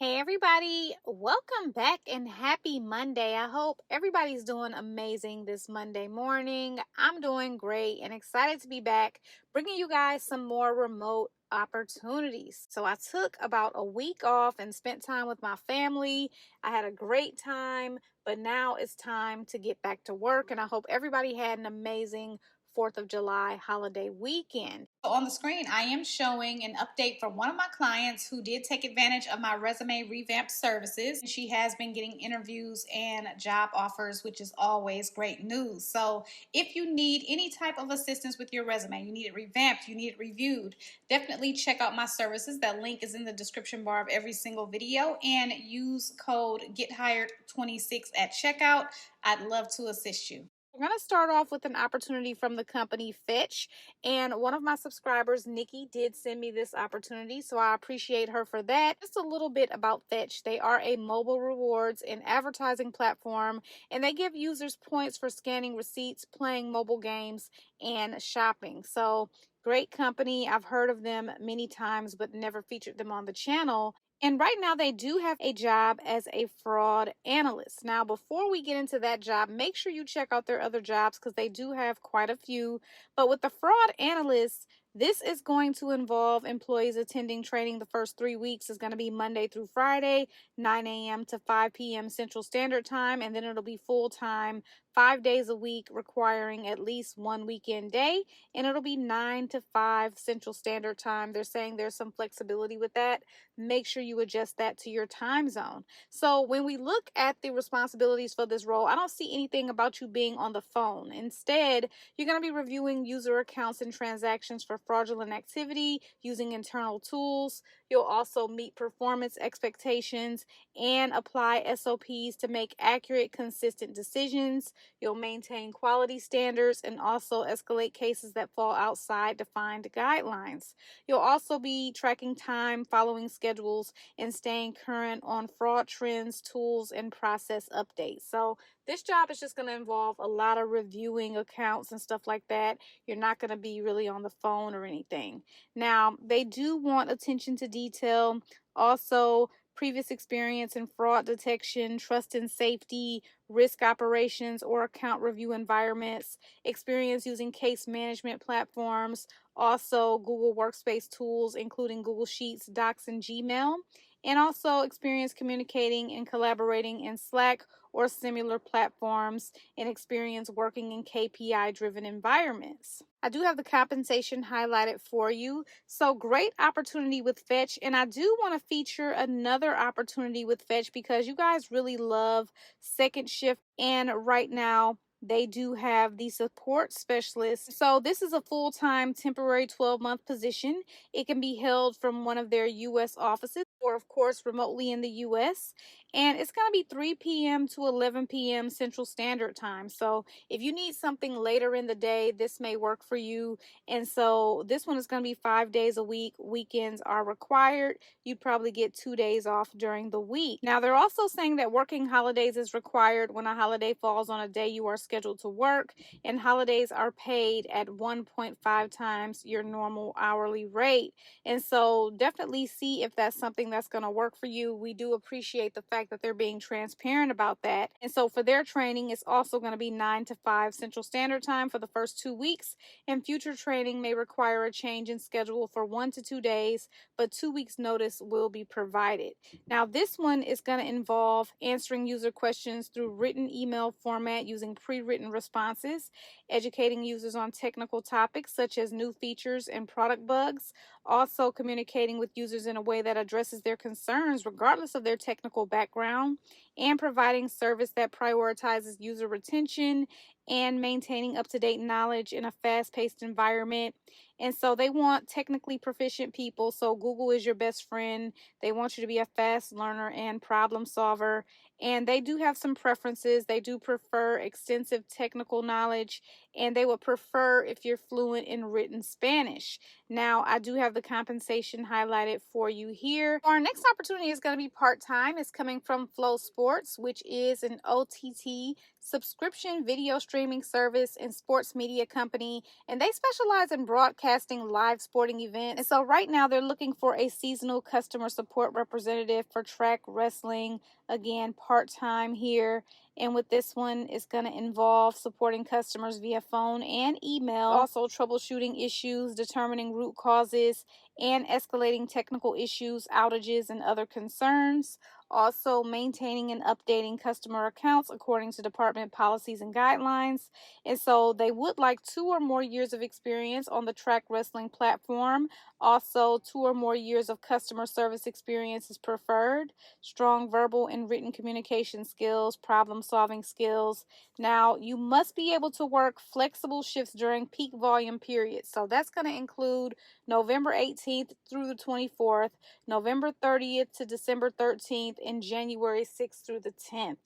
Hey everybody, welcome back and happy Monday. I hope everybody's doing amazing this Monday morning. I'm doing great and excited to be back bringing you guys some more remote opportunities. So I took about a week off and spent time with my family. I had a great time, but now it's time to get back to work, and I hope everybody had an amazing 4th of July holiday weekend. So on the screen, I am showing an update for one of my clients who did take advantage of my resume revamp services. She has been getting interviews and job offers, which is always great news. So if you need any type of assistance with your resume, you need it revamped, you need it reviewed, definitely check out my services. That link is in the description bar of every single video, and use code GETHIRED26 at checkout. I'd love to assist you. We're going to start off with an opportunity from the company Fetch, and one of my subscribers, Nikki, did send me this opportunity, so I appreciate her for that. Just a little bit about Fetch. They are a mobile rewards and advertising platform, and they give users points for scanning receipts, playing mobile games, and shopping. So great company. I've heard of them many times, but never featured them on the channel. And right now, they do have a job as a fraud analyst. Now, before we get into that job, make sure you check out their other jobs because they do have quite a few. But with the fraud analyst, this is going to involve employees attending training the first 3 weeks. Is going to be Monday through Friday, 9 a.m. to 5 p.m. Central Standard Time. And then it'll be full time, 5 days a week, requiring at least one weekend day. And it'll be 9 to 5 Central Standard Time. They're saying there's some flexibility with that. Make sure you adjust that to your time zone. So when we look at the responsibilities for this role, I don't see anything about you being on the phone. Instead, you're going to be reviewing user accounts and transactions for fraudulent activity using internal tools. You'll also meet performance expectations and apply SOPs to make accurate, consistent decisions. You'll maintain quality standards and also escalate cases that fall outside defined guidelines. You'll also be tracking time, following schedules, and staying current on fraud trends, tools, and process updates. So this job is just going to involve a lot of reviewing accounts and stuff like that. You're not going to be really on the phone or anything. Now, they do want attention to detail, also previous experience in fraud detection, trust and safety, risk operations, or account review environments, experience using case management platforms, also Google Workspace tools, including Google Sheets, Docs, and Gmail, and also experience communicating and collaborating in Slack or similar platforms, and experience working in KPI-driven environments. I do have the compensation highlighted for you. So great opportunity with Fetch. And I do want to feature another opportunity with Fetch because you guys really love second shift. And right now, they do have the support specialist. So this is a full-time temporary 12-month position. It can be held from one of their U.S. offices or, of course, remotely in the U.S. And it's going to be 3 p.m. to 11 p.m. Central Standard Time. So if you need something later in the day, this may work for you. And so this one is going to be 5 days a week. Weekends are required. You'd probably get 2 days off during the week. Now, they're also saying that working holidays is required when a holiday falls on a day you are scheduled to work, and holidays are paid at 1.5 times your normal hourly rate. And so definitely see if that's something that's going to work for you. We do appreciate the fact that they're being transparent about that. And so for their training, it's also going to be 9 to 5 Central Standard Time for the first 2 weeks, and future training may require a change in schedule for 1 to 2 days, but 2 weeks notice will be provided. Now, this one is going to involve answering user questions through written email format using pre-written responses, educating users on technical topics such as new features and product bugs, also communicating with users in a way that addresses their concerns regardless of their technical background, and providing service that prioritizes user retention and maintaining up-to-date knowledge in a fast-paced environment. And so they want technically proficient people. So Google is your best friend. They want you to be a fast learner and problem solver. And they do have some preferences. They do prefer extensive technical knowledge, and they would prefer if you're fluent in written Spanish. Now, I do have the compensation highlighted for you here. Our next opportunity is going to be part-time. It's coming from FloSports, which is an OTT subscription video streaming service and sports media company, and they specialize in broadcast broadcasting live sporting events. And so right now they're looking for a seasonal customer support representative for track wrestling, again, part-time here. And with this one, it's going to involve supporting customers via phone and email, also troubleshooting issues, determining root causes, and escalating technical issues, outages, and other concerns. Also, maintaining and updating customer accounts according to department policies and guidelines. And so they would like 2 or more years of experience on the track wrestling platform. Also, 2 or more years of customer service experience is preferred. Strong verbal and written communication skills, problem solving skills. Now, you must be able to work flexible shifts during peak volume periods. So that's going to include November 18th through the 24th, November 30th to December 13th, and January 6th through the 10th.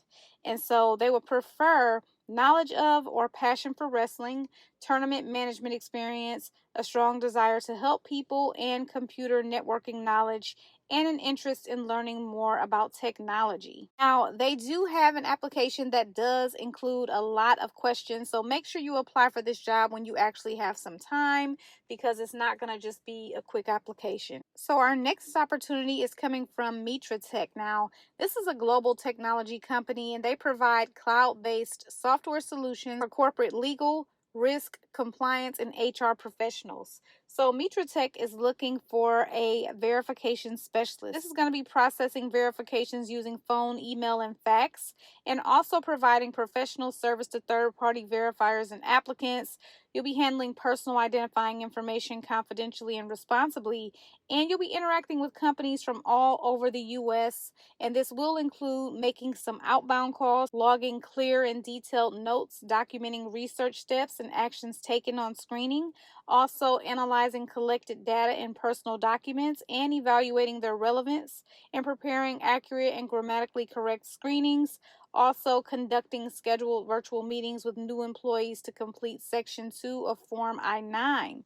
And so they would prefer knowledge of or passion for wrestling, tournament management experience, a strong desire to help people, and computer networking knowledge, and an interest in learning more about technology. Now, they do have an application that does include a lot of questions, so make sure you apply for this job when you actually have some time, because it's not going to just be a quick application. So our next opportunity is coming from Mitratech. Now, this is a global technology company, and they provide cloud-based software solutions for corporate legal, risk, compliance, and HR professionals. So Mitratech is looking for a verification specialist. This is going to be processing verifications using phone, email, and fax, and also providing professional service to third-party verifiers and applicants. You'll be handling personal identifying information confidentially and responsibly, and you'll be interacting with companies from all over the U.S., and this will include making some outbound calls, logging clear and detailed notes, documenting research steps and actions taken on screening, also analyzing collected data and personal documents and evaluating their relevance, and preparing accurate and grammatically correct screenings, also conducting scheduled virtual meetings with new employees to complete Section 2 of Form I-9.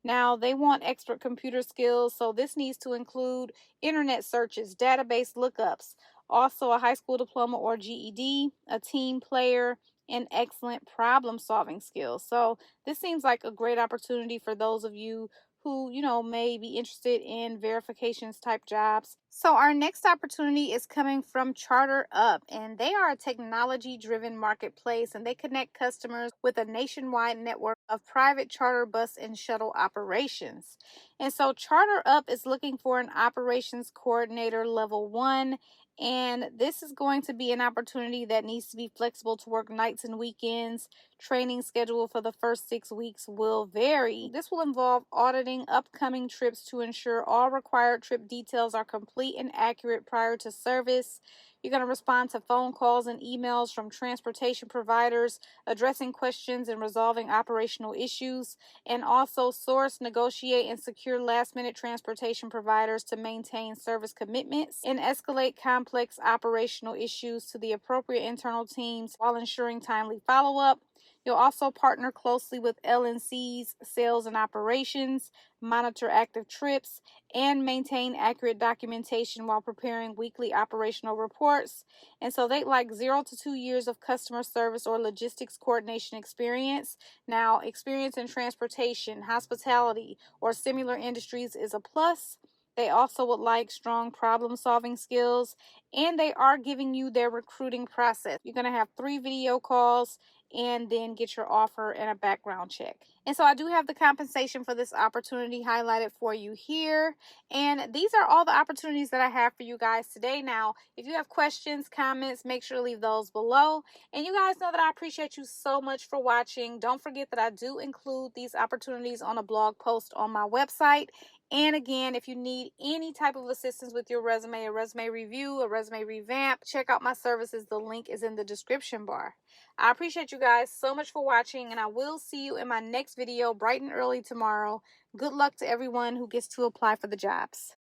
Now, they want expert computer skills, so this needs to include internet searches, database lookups, also a high school diploma or GED, a team player, and excellent problem solving skills. So this seems like a great opportunity for those of you who, may be interested in verifications type jobs. So our next opportunity is coming from CharterUP, and they are a technology driven marketplace, and they connect customers with a nationwide network of private charter bus and shuttle operations. And so CharterUP is looking for an operations coordinator level 1, and this is going to be an opportunity that needs to be flexible to work nights and weekends. Training schedule for the first 6 weeks will vary. This will involve auditing upcoming trips to ensure all required trip details are complete and accurate prior to service. You're going to respond to phone calls and emails from transportation providers, addressing questions and resolving operational issues, and also source, negotiate, and secure last-minute transportation providers to maintain service commitments, and escalate complex operational issues to the appropriate internal teams while ensuring timely follow-up. You'll also partner closely with LNC's sales and operations, monitor active trips, and maintain accurate documentation while preparing weekly operational reports. And so they like 0 to 2 years of customer service or logistics coordination experience. Now, experience in transportation, hospitality, or similar industries is a plus. They also would like strong problem solving skills, and they are giving you their recruiting process. You're going to have 3 video calls and then get your offer and a background check. And so I do have the compensation for this opportunity highlighted for you here. And these are all the opportunities that I have for you guys today. Now, if you have questions, comments, make sure to leave those below. And you guys know that I appreciate you so much for watching. Don't forget that I do include these opportunities on a blog post on my website. And again, if you need any type of assistance with your resume, a resume review, a resume revamp, check out my services. The link is in the description bar. I appreciate you guys so much for watching, and I will see you in my next video bright and early tomorrow. Good luck to everyone who gets to apply for the jobs.